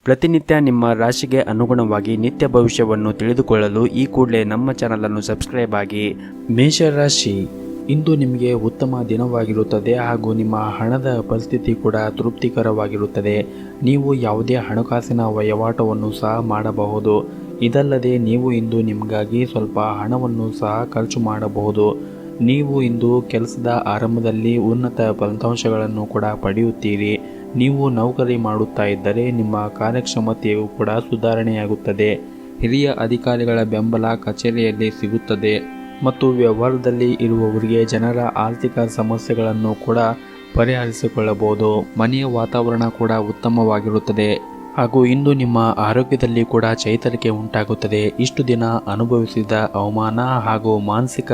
ಪ್ರತಿನಿತ್ಯ ನಿಮ್ಮ ರಾಶಿಗೆ ಅನುಗುಣವಾಗಿ ನಿತ್ಯ ಭವಿಷ್ಯವನ್ನು ತಿಳಿದುಕೊಳ್ಳಲು ಈ ಕೂಡಲೇ ನಮ್ಮ ಚಾನಲನ್ನು ಸಬ್ಸ್ಕ್ರೈಬ್ ಆಗಿ. ಮೇಷರಾಶಿ, ಇಂದು ನಿಮಗೆ ಉತ್ತಮ ದಿನವಾಗಿರುತ್ತದೆ ಹಾಗೂ ನಿಮ್ಮ ಹಣದ ಪರಿಸ್ಥಿತಿ ಕೂಡ ತೃಪ್ತಿಕರವಾಗಿರುತ್ತದೆ. ನೀವು ಯಾವುದೇ ಹಣಕಾಸಿನ ವಹಿವಾಟವನ್ನು ಸಹ ಮಾಡಬಹುದು. ಇದಲ್ಲದೆ ನೀವು ಇಂದು ನಿಮಗಾಗಿ ಸ್ವಲ್ಪ ಹಣವನ್ನು ಸಹ ಖರ್ಚು ಮಾಡಬಹುದು. ನೀವು ಇಂದು ಕೆಲಸದ ಆರಂಭದಲ್ಲಿ ಉನ್ನತ ಫಲಿತಾಂಶಗಳನ್ನು ಕೂಡ ಪಡೆಯುತ್ತೀರಿ. ನೀವು ನೌಕರಿ ಮಾಡುತ್ತಾ ಇದ್ದರೆ ನಿಮ್ಮ ಕಾರ್ಯಕ್ಷಮತೆಯು ಕೂಡ ಸುಧಾರಣೆಯಾಗುತ್ತದೆ. ಹಿರಿಯ ಅಧಿಕಾರಿಗಳ ಬೆಂಬಲ ಕಚೇರಿಯಲ್ಲಿ ಸಿಗುತ್ತದೆ ಮತ್ತು ವ್ಯವಹಾರದಲ್ಲಿ ಇರುವವರಿಗೆ ಜನರ ಆರ್ಥಿಕ ಸಮಸ್ಯೆಗಳನ್ನು ಕೂಡ ಪರಿಹರಿಸಿಕೊಳ್ಳಬಹುದು. ಮನೆಯ ವಾತಾವರಣ ಕೂಡ ಉತ್ತಮವಾಗಿರುತ್ತದೆ ಹಾಗೂ ಇಂದು ನಿಮ್ಮ ಆರೋಗ್ಯದಲ್ಲಿ ಕೂಡ ಚೈತನ್ಯ ಉಂಟಾಗುತ್ತದೆ. ಇಷ್ಟು ದಿನ ಅನುಭವಿಸಿದ ಅವಮಾನ ಹಾಗೂ ಮಾನಸಿಕ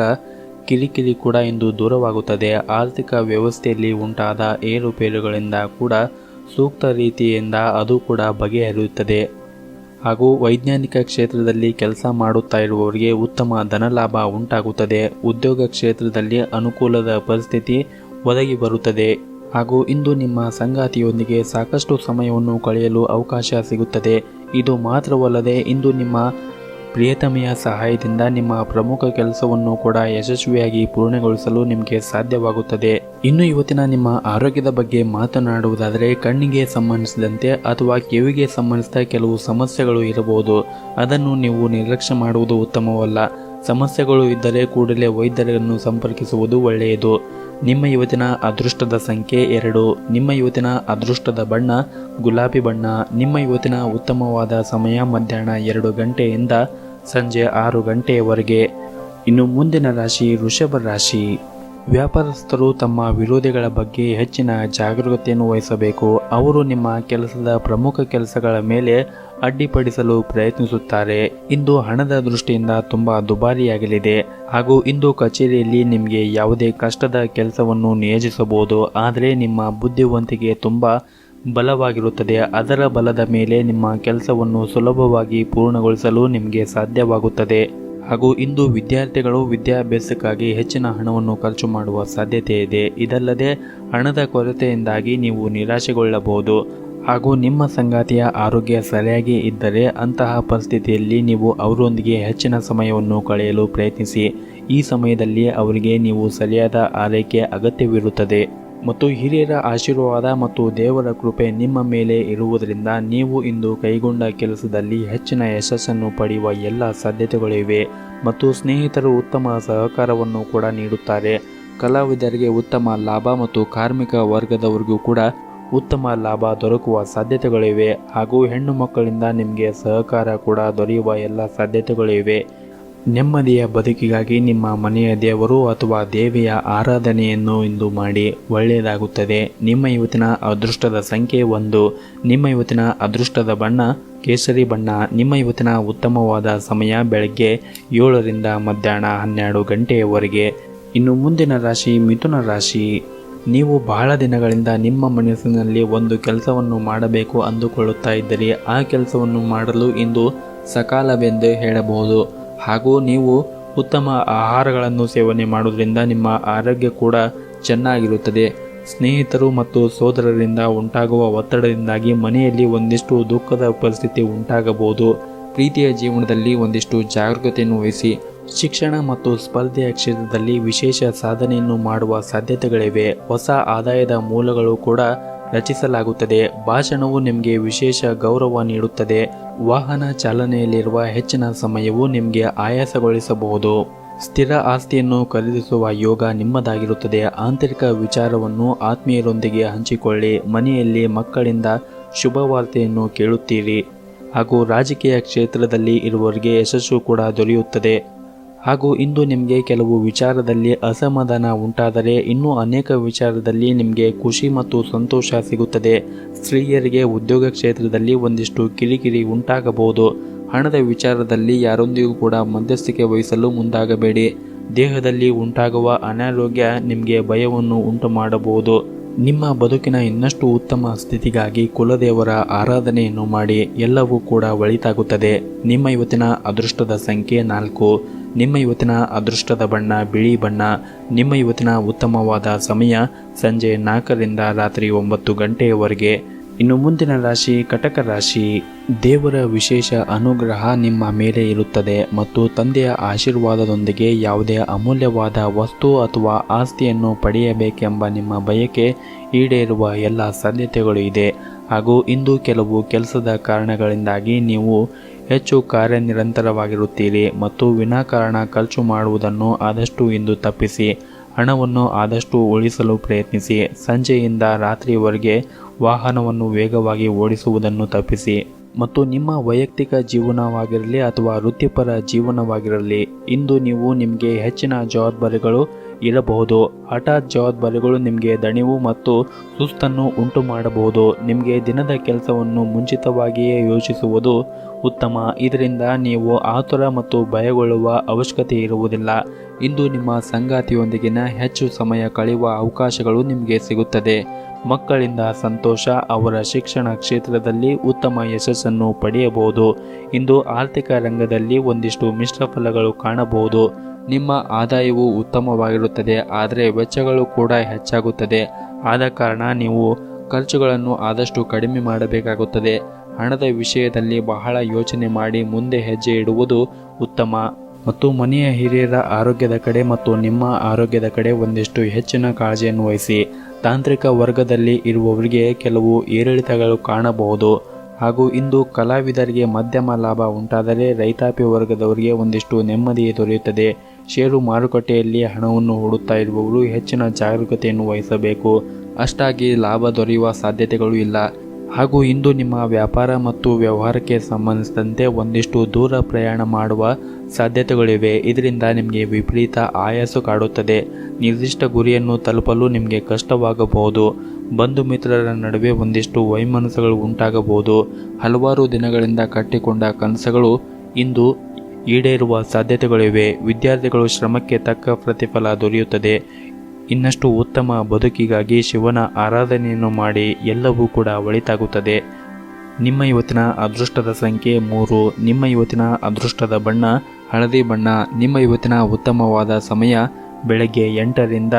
ಕಿರಿಕಿರಿ ಕೂಡ ಇಂದು ದೂರವಾಗುತ್ತದೆ. ಆರ್ಥಿಕ ವ್ಯವಸ್ಥೆಯಲ್ಲಿ ಉಂಟಾದ ಏರುಪೇರುಗಳಿಂದ ಕೂಡ ಸೂಕ್ತ ರೀತಿಯಿಂದ ಅದು ಕೂಡ ಬಗೆಹರಿಯುತ್ತದೆ. ಹಾಗೂ ವೈಜ್ಞಾನಿಕ ಕ್ಷೇತ್ರದಲ್ಲಿ ಕೆಲಸ ಮಾಡುತ್ತಾ ಇರುವವರಿಗೆ ಉತ್ತಮ ಧನಲಾಭ ಉಂಟಾಗುತ್ತದೆ. ಉದ್ಯೋಗ ಕ್ಷೇತ್ರದಲ್ಲಿ ಅನುಕೂಲದ ಪರಿಸ್ಥಿತಿ ಒದಗಿ ಬರುತ್ತದೆ ಹಾಗೂ ಇಂದು ನಿಮ್ಮ ಸಂಗಾತಿಯೊಂದಿಗೆ ಸಾಕಷ್ಟು ಸಮಯವನ್ನು ಕಳೆಯಲು ಅವಕಾಶ ಸಿಗುತ್ತದೆ. ಇದು ಮಾತ್ರವಲ್ಲದೆ ಇಂದು ನಿಮ್ಮ ಪ್ರಿಯತಮೆಯ ಸಹಾಯದಿಂದ ನಿಮ್ಮ ಪ್ರಮುಖ ಕೆಲಸವನ್ನು ಕೂಡ ಯಶಸ್ವಿಯಾಗಿ ಪೂರ್ಣಗೊಳಿಸಲು ನಿಮಗೆ ಸಾಧ್ಯವಾಗುತ್ತದೆ. ಇನ್ನು ಇವತ್ತಿನ ನಿಮ್ಮ ಆರೋಗ್ಯದ ಬಗ್ಗೆ ಮಾತನಾಡುವುದಾದರೆ, ಕಣ್ಣಿಗೆ ಸಂಬಂಧಿಸಿದಂತೆ ಅಥವಾ ಕಿವಿಗೆ ಸಂಬಂಧಿಸಿದ ಕೆಲವು ಸಮಸ್ಯೆಗಳು ಇರಬಹುದು. ಅದನ್ನು ನೀವು ನಿರ್ಲಕ್ಷ್ಯ ಮಾಡುವುದು ಉತ್ತಮವಲ್ಲ. ಸಮಸ್ಯೆಗಳು ಇದ್ದರೆ ಕೂಡಲೇ ವೈದ್ಯರನ್ನು ಸಂಪರ್ಕಿಸುವುದು ಒಳ್ಳೆಯದು. ನಿಮ್ಮ ಇವತ್ತಿನ ಅದೃಷ್ಟದ ಸಂಖ್ಯೆ 2. ನಿಮ್ಮ ಇವತ್ತಿನ ಅದೃಷ್ಟದ ಬಣ್ಣ ಗುಲಾಬಿ ಬಣ್ಣ. ನಿಮ್ಮ ಇವತ್ತಿನ ಉತ್ತಮವಾದ ಸಮಯ ಮಧ್ಯಾಹ್ನ 2 ಗಂಟೆಯಿಂದ ಸಂಜೆ 6 ಗಂಟೆಯವರೆಗೆ. ಇನ್ನು ಮುಂದಿನ ರಾಶಿ ವೃಷಭ ರಾಶಿ. ವ್ಯಾಪಾರಸ್ಥರು ತಮ್ಮ ವಿರೋಧಿಗಳ ಬಗ್ಗೆ ಹೆಚ್ಚಿನ ಜಾಗರೂಕತೆಯನ್ನು ವಹಿಸಬೇಕು. ಅವರು ನಿಮ್ಮ ಕೆಲಸದ ಪ್ರಮುಖ ಕೆಲಸಗಳ ಮೇಲೆ ಅಡ್ಡಿಪಡಿಸಲು ಪ್ರಯತ್ನಿಸುತ್ತಾರೆ. ಇಂದು ಹಣದ ದೃಷ್ಟಿಯಿಂದ ತುಂಬಾ ದುಬಾರಿಯಾಗಲಿದೆ ಹಾಗೂ ಇಂದು ಕಚೇರಿಯಲ್ಲಿ ನಿಮಗೆ ಯಾವುದೇ ಕಷ್ಟದ ಕೆಲಸವನ್ನು ನಿಯೋಜಿಸಬಹುದು. ಆದರೆ ನಿಮ್ಮ ಬುದ್ಧಿವಂತಿಕೆ ತುಂಬಾ ಬಲವಾಗಿರುತ್ತದೆ. ಅದರ ಬಲದ ಮೇಲೆ ನಿಮ್ಮ ಕೆಲಸವನ್ನು ಸುಲಭವಾಗಿ ಪೂರ್ಣಗೊಳಿಸಲು ನಿಮಗೆ ಸಾಧ್ಯವಾಗುತ್ತದೆ. ಹಾಗೂ ಇಂದು ವಿದ್ಯಾರ್ಥಿಗಳು ವಿದ್ಯಾಭ್ಯಾಸಕ್ಕಾಗಿ ಹೆಚ್ಚಿನ ಹಣವನ್ನು ಖರ್ಚು ಮಾಡುವ ಸಾಧ್ಯತೆ ಇದೆ. ಇದಲ್ಲದೆ ಹಣದ ಕೊರತೆಯಿಂದಾಗಿ ನೀವು ನಿರಾಶೆಗೊಳ್ಳಬಹುದು. ಹಾಗೂ ನಿಮ್ಮ ಸಂಗಾತಿಯ ಆರೋಗ್ಯ ಸರಿಯಾಗಿ ಇದ್ದರೆ ಅಂತಹ ಪರಿಸ್ಥಿತಿಯಲ್ಲಿ ನೀವು ಅವರೊಂದಿಗೆ ಹೆಚ್ಚಿನ ಸಮಯವನ್ನು ಕಳೆಯಲು ಪ್ರಯತ್ನಿಸಿ. ಈ ಸಮಯದಲ್ಲಿ ಅವರಿಗೆ ನೀವು ಸರಿಯಾದ ಆರೈಕೆ ಅಗತ್ಯವಿರುತ್ತದೆ ಮತ್ತು ಹಿರಿಯರ ಆಶೀರ್ವಾದ ಮತ್ತು ದೇವರ ಕೃಪೆ ನಿಮ್ಮ ಮೇಲೆ ಇರುವುದರಿಂದ ನೀವು ಇಂದು ಕೈಗೊಂಡ ಕೆಲಸದಲ್ಲಿ ಹೆಚ್ಚಿನ ಯಶಸ್ಸನ್ನು ಪಡೆಯುವ ಎಲ್ಲ ಸಾಧ್ಯತೆಗಳಿವೆ. ಮತ್ತು ಸ್ನೇಹಿತರು ಉತ್ತಮ ಸಹಕಾರವನ್ನು ಕೂಡ ನೀಡುತ್ತಾರೆ. ಕಲಾವಿದರಿಗೆ ಉತ್ತಮ ಲಾಭ ಮತ್ತು ಕಾರ್ಮಿಕ ವರ್ಗದವರಿಗೂ ಕೂಡ ಉತ್ತಮ ಲಾಭ ದೊರಕುವ ಸಾಧ್ಯತೆಗಳಿವೆ. ಹಾಗೂ ಹೆಣ್ಣು ಮಕ್ಕಳಿಂದ ನಿಮಗೆ ಸಹಕಾರ ಕೂಡ ದೊರೆಯುವ ಎಲ್ಲ ಸಾಧ್ಯತೆಗಳಿವೆ. ನೆಮ್ಮದಿಯ ಬದುಕಿಗಾಗಿ ನಿಮ್ಮ ಮನೆಯ ದೇವರು ಅಥವಾ ದೇವಿಯ ಆರಾಧನೆಯನ್ನು ಇಂದು ಮಾಡಿ, ಒಳ್ಳೆಯದಾಗುತ್ತದೆ. ನಿಮ್ಮ ಇವತ್ತಿನ ಅದೃಷ್ಟದ ಸಂಖ್ಯೆ 1. ನಿಮ್ಮ ಇವತ್ತಿನ ಅದೃಷ್ಟದ ಬಣ್ಣ ಕೇಸರಿ ಬಣ್ಣ. ನಿಮ್ಮ ಇವತ್ತಿನ ಉತ್ತಮವಾದ ಸಮಯ ಬೆಳಗ್ಗೆ 7 ರಿಂದ ಮಧ್ಯಾಹ್ನ 12 ಗಂಟೆಯವರೆಗೆ. ಇನ್ನು ಮುಂದಿನ ರಾಶಿ ಮಿಥುನ ರಾಶಿ. ನೀವು ಬಹಳ ದಿನಗಳಿಂದ ನಿಮ್ಮ ಮನಸ್ಸಿನಲ್ಲಿ ಒಂದು ಕೆಲಸವನ್ನು ಮಾಡಬೇಕು ಅಂದುಕೊಳ್ಳುತ್ತಾ ಇದ್ದರೆ ಆ ಕೆಲಸವನ್ನು ಮಾಡಲು ಇಂದು ಸಕಾಲವೆಂದು ಹೇಳಬಹುದು. ಹಾಗೂ ನೀವು ಉತ್ತಮ ಆಹಾರಗಳನ್ನು ಸೇವನೆ ಮಾಡುವುದರಿಂದ ನಿಮ್ಮ ಆರೋಗ್ಯ ಕೂಡ ಚೆನ್ನಾಗಿರುತ್ತದೆ. ಸ್ನೇಹಿತರು ಮತ್ತು ಸೋದರರಿಂದ ಉಂಟಾಗುವ ಒತ್ತಡದಿಂದಾಗಿ ಮನೆಯಲ್ಲಿ ಒಂದಿಷ್ಟು ದುಃಖದ ಪರಿಸ್ಥಿತಿ ಉಂಟಾಗಬಹುದು. ಪ್ರೀತಿಯ ಜೀವನದಲ್ಲಿ ಒಂದಿಷ್ಟು ಜಾಗರೂಕತೆಯನ್ನು ವಹಿಸಿ. ಶಿಕ್ಷಣ ಮತ್ತು ಸ್ಪರ್ಧೆಯ ಕ್ಷೇತ್ರದಲ್ಲಿ ವಿಶೇಷ ಸಾಧನೆಯನ್ನು ಮಾಡುವ ಸಾಧ್ಯತೆಗಳಿವೆ. ಹೊಸ ಆದಾಯದ ಮೂಲಗಳು ಕೂಡ ರಚಿಸಲಾಗುತ್ತದೆ. ಭಾಷಣವು ನಿಮಗೆ ವಿಶೇಷ ಗೌರವ ನೀಡುತ್ತದೆ. ವಾಹನ ಚಾಲನೆಯಲ್ಲಿರುವ ಹೆಚ್ಚಿನ ಸಮಯವು ನಿಮಗೆ ಆಯಾಸಗೊಳಿಸಬಹುದು. ಸ್ಥಿರ ಆಸ್ತಿಯನ್ನು ಖರೀದಿಸುವ ಯೋಗ ನಿಮ್ಮದಾಗಿರುತ್ತದೆ. ಆಂತರಿಕ ವಿಚಾರವನ್ನು ಆತ್ಮೀಯರೊಂದಿಗೆ ಹಂಚಿಕೊಳ್ಳಿ. ಮನೆಯಲ್ಲಿ ಮಕ್ಕಳಿಂದ ಶುಭವಾರ್ತೆಯನ್ನು ಕೇಳುತ್ತೀರಿ. ಹಾಗೂ ರಾಜಕೀಯ ಕ್ಷೇತ್ರದಲ್ಲಿ ಇರುವವರಿಗೆ ಯಶಸ್ಸು ಕೂಡ ದೊರೆಯುತ್ತದೆ. ಹಾಗೂ ಇಂದು ನಿಮಗೆ ಕೆಲವು ವಿಚಾರದಲ್ಲಿ ಅಸಮಾಧಾನ ಉಂಟಾದರೆ ಇನ್ನೂ ಅನೇಕ ವಿಚಾರದಲ್ಲಿ ನಿಮಗೆ ಖುಷಿ ಮತ್ತು ಸಂತೋಷ ಸಿಗುತ್ತದೆ. ಸ್ತ್ರೀಯರಿಗೆ ಉದ್ಯೋಗ ಕ್ಷೇತ್ರದಲ್ಲಿ ಒಂದಿಷ್ಟು ಕಿರಿಕಿರಿ ಉಂಟಾಗಬಹುದು. ಹಣದ ವಿಚಾರದಲ್ಲಿ ಯಾರೊಂದಿಗೂ ಕೂಡ ಮಧ್ಯಸ್ಥಿಕೆ ವಹಿಸಲು ಮುಂದಾಗಬೇಡಿ. ದೇಹದಲ್ಲಿ ಉಂಟಾಗುವ ಅನಾರೋಗ್ಯ ನಿಮಗೆ ಭಯವನ್ನು ಉಂಟು ಮಾಡಬಹುದು. ನಿಮ್ಮ ಬದುಕಿನ ಇನ್ನಷ್ಟು ಉತ್ತಮ ಸ್ಥಿತಿಗಾಗಿ ಕುಲದೇವರ ಆರಾಧನೆಯನ್ನು ಮಾಡಿ. ಎಲ್ಲವೂ ಕೂಡ ಒಳಿತಾಗುತ್ತದೆ. ನಿಮ್ಮ ಇವತ್ತಿನ ಅದೃಷ್ಟದ ಸಂಖ್ಯೆ 4. ನಿಮ್ಮ ಇವತ್ತಿನ ಅದೃಷ್ಟದ ಬಣ್ಣ ಬಿಳಿ ಬಣ್ಣ. ನಿಮ್ಮ ಇವತ್ತಿನ ಉತ್ತಮವಾದ ಸಮಯ ಸಂಜೆ 4 ರಿಂದ ರಾತ್ರಿ 9 ಗಂಟೆಯವರೆಗೆ. ಇನ್ನು ಮುಂದಿನ ರಾಶಿ ಕಟಕ ರಾಶಿ. ದೇವರ ವಿಶೇಷ ಅನುಗ್ರಹ ನಿಮ್ಮ ಮೇಲೆ ಇರುತ್ತದೆ ಮತ್ತು ತಂದೆಯ ಆಶೀರ್ವಾದದೊಂದಿಗೆ ಯಾವುದೇ ಅಮೂಲ್ಯವಾದ ವಸ್ತು ಅಥವಾ ಆಸ್ತಿಯನ್ನು ಪಡೆಯಬೇಕೆಂಬ ನಿಮ್ಮ ಬಯಕೆ ಈಡೇರುವ ಎಲ್ಲ ಸಾಧ್ಯತೆಗಳು ಇದೆ. ಹಾಗೂ ಇಂದು ಕೆಲವು ಕೆಲಸದ ಕಾರಣಗಳಿಂದಾಗಿ ನೀವು ಹೆಚ್ಚು ಕಾರ್ಯನಿರಂತರವಾಗಿರುತ್ತೀರಿ ಮತ್ತು ವಿನಾಕಾರಣ ಖರ್ಚು ಮಾಡುವುದನ್ನು ಆದಷ್ಟು ಇಂದು ತಪ್ಪಿಸಿ ಹಣವನ್ನು ಆದಷ್ಟು ಉಳಿಸಲು ಪ್ರಯತ್ನಿಸಿ. ಸಂಜೆಯಿಂದ ರಾತ್ರಿಯವರೆಗೆ ವಾಹನವನ್ನು ವೇಗವಾಗಿ ಓಡಿಸುವುದನ್ನು ತಪ್ಪಿಸಿ ಮತ್ತು ನಿಮ್ಮ ವೈಯಕ್ತಿಕ ಜೀವನವಾಗಿರಲಿ ಅಥವಾ ವೃತ್ತಿಪರ ಜೀವನವಾಗಿರಲಿ ಇಂದು ನೀವು ನಿಮಗೆ ಹೆಚ್ಚಿನ ಜವಾಬ್ದಾರಿಗಳು ಇರಬಹುದು. ಹಠಾತ್ ಜವಾಬ್ದಾರಿಗಳು ನಿಮಗೆ ದಣಿವು ಮತ್ತು ಸುಸ್ತನ್ನು ಉಂಟು ಮಾಡಬಹುದು. ನಿಮಗೆ ದಿನದ ಕೆಲಸವನ್ನು ಮುಂಚಿತವಾಗಿಯೇ ಯೋಚಿಸುವುದು ಉತ್ತಮ. ಇದರಿಂದ ನೀವು ಆತುರ ಮತ್ತು ಭಯಗೊಳ್ಳುವ ಅವಶ್ಯಕತೆ ಇರುವುದಿಲ್ಲ. ಇಂದು ನಿಮ್ಮ ಸಂಗಾತಿಯೊಂದಿಗಿನ ಹೆಚ್ಚು ಸಮಯ ಕಳೆಯುವ ಅವಕಾಶಗಳು ನಿಮಗೆ ಸಿಗುತ್ತದೆ. ಮಕ್ಕಳಿಂದ ಸಂತೋಷ, ಅವರ ಶಿಕ್ಷಣ ಕ್ಷೇತ್ರದಲ್ಲಿ ಉತ್ತಮ ಯಶಸ್ಸನ್ನು ಪಡೆಯಬಹುದು. ಇಂದು ಆರ್ಥಿಕ ರಂಗದಲ್ಲಿ ಒಂದಿಷ್ಟು ಮಿಶ್ರ ಫಲಗಳು ಕಾಣಬಹುದು. ನಿಮ್ಮ ಆದಾಯವು ಉತ್ತಮವಾಗಿರುತ್ತದೆ, ಆದರೆ ವೆಚ್ಚಗಳು ಕೂಡ ಹೆಚ್ಚಾಗುತ್ತದೆ. ಆದ ಕಾರಣ ನೀವು ಖರ್ಚುಗಳನ್ನು ಆದಷ್ಟು ಕಡಿಮೆ ಮಾಡಬೇಕಾಗುತ್ತದೆ. ಹಣದ ವಿಷಯದಲ್ಲಿ ಬಹಳ ಯೋಚನೆ ಮಾಡಿ ಮುಂದೆ ಹೆಜ್ಜೆ ಇಡುವುದು ಉತ್ತಮ. ಮತ್ತು ಮನೆಯ ಹಿರಿಯರ ಆರೋಗ್ಯದ ಕಡೆ ಮತ್ತು ನಿಮ್ಮ ಆರೋಗ್ಯದ ಕಡೆ ಒಂದಿಷ್ಟು ಹೆಚ್ಚಿನ ಕಾಳಜಿಯನ್ನು ವಹಿಸಿ. ತಾಂತ್ರಿಕ ವರ್ಗದಲ್ಲಿ ಇರುವವರಿಗೆ ಕೆಲವು ಏರಿಳಿತಗಳು ಕಾಣಬಹುದು. ಹಾಗೂ ಇಂದು ಕಲಾವಿದರಿಗೆ ಮಧ್ಯಮ ಲಾಭ ಉಂಟಾದರೆ ರೈತಾಪಿ ವರ್ಗದವರಿಗೆ ಒಂದಿಷ್ಟು ನೆಮ್ಮದಿ ದೊರೆಯುತ್ತದೆ. ಷೇರು ಮಾರುಕಟ್ಟೆಯಲ್ಲಿ ಹಣವನ್ನು ಹೂಡುತ್ತಾ ಇರುವವರು ಹೆಚ್ಚಿನ ಜಾಗರೂಕತೆಯನ್ನು ವಹಿಸಬೇಕು. ಅಷ್ಟಾಗಿ ಲಾಭ ದೊರೆಯುವ ಸಾಧ್ಯತೆಗಳು ಇಲ್ಲ. ಹಾಗೂ ಇಂದು ನಿಮ್ಮ ವ್ಯಾಪಾರ ಮತ್ತು ವ್ಯವಹಾರಕ್ಕೆ ಸಂಬಂಧಿಸಿದಂತೆ ಒಂದಿಷ್ಟು ದೂರ ಪ್ರಯಾಣ ಮಾಡುವ ಸಾಧ್ಯತೆಗಳಿವೆ. ಇದರಿಂದ ನಿಮಗೆ ವಿಪರೀತ ಆಯಾಸ ಕಾಡುತ್ತದೆ. ನಿರ್ದಿಷ್ಟ ಗುರಿಯನ್ನು ತಲುಪಲು ನಿಮಗೆ ಕಷ್ಟವಾಗಬಹುದು. ಬಂಧು ಮಿತ್ರರ ನಡುವೆ ಒಂದಿಷ್ಟು ವೈಮನಸ್ಸುಗಳು ಉಂಟಾಗಬಹುದು. ಹಲವಾರು ದಿನಗಳಿಂದ ಕಟ್ಟಿಕೊಂಡ ಕನಸುಗಳು ಇಂದು ಈಡೇರುವ ಸಾಧ್ಯತೆಗಳಿವೆ. ವಿದ್ಯಾರ್ಥಿಗಳು ಶ್ರಮಕ್ಕೆ ತಕ್ಕ ಪ್ರತಿಫಲ ದೊರೆಯುತ್ತದೆ. ಇನ್ನಷ್ಟು ಉತ್ತಮ ಬದುಕಿಗಾಗಿ ಶಿವನ ಆರಾಧನೆಯನ್ನು ಮಾಡಿ. ಎಲ್ಲವೂ ಕೂಡ ಒಳಿತಾಗುತ್ತದೆ. ನಿಮ್ಮ ಇವತ್ತಿನ ಅದೃಷ್ಟದ ಸಂಖ್ಯೆ 3. ನಿಮ್ಮ ಇವತ್ತಿನ ಅದೃಷ್ಟದ ಬಣ್ಣ ಹಳದಿ ಬಣ್ಣ. ನಿಮ್ಮ ಇವತ್ತಿನ ಉತ್ತಮವಾದ ಸಮಯ ಬೆಳಗ್ಗೆ 8ರಿಂದ